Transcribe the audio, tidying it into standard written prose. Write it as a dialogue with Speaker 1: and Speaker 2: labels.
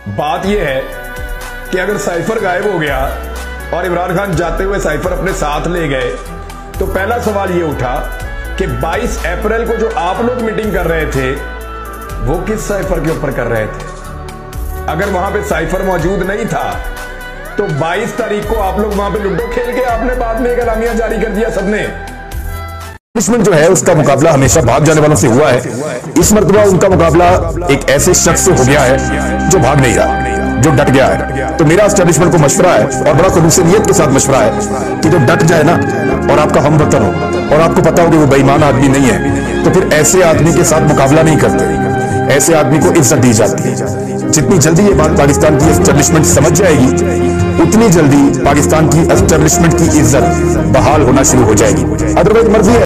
Speaker 1: बात यह है कि अगर साइफर गायब हो गया और इमरान खान जाते हुए साइफर अपने साथ ले गए तो पहला सवाल यह उठा कि 22 अप्रैल को जो आप लोग मीटिंग कर रहे थे वो किस साइफर के ऊपर कर रहे थे। अगर वहां पे साइफर मौजूद नहीं था तो 22 तारीख को आप लोग वहां पे लूडो खेल के आपने बाद में एक एलामिया जारी कर दिया सबने।
Speaker 2: दुश्मन जो है उसका मुकाबला हमेशा भाग जाने वालों से हुआ है। इस मर्तबा उनका मुकाबला एक ऐसे शख्स से हो गया है जो भाग नहीं रहा, जो डट गया है। तो मेरा एस्टेब्लिशमेंट को मशवरा है और बड़ा खलूसियत के साथ मशवरा है कि जो डट जाए ना और आपका हमवतन हो और आपको पता हो कि वो बेईमान आदमी नहीं है तो फिर ऐसे आदमी के साथ मुकाबला नहीं करते, ऐसे आदमी को इज्जत दी जाती है। जितनी जल्दी ये बात पाकिस्तान की एस्टेब्लिशमेंट समझ जाएगी उतनी जल्दी पाकिस्तान की एस्टेब्लिशमेंट की इज्जत बहाल होना शुरू हो जाएगी। अदरवाइज मर्जी है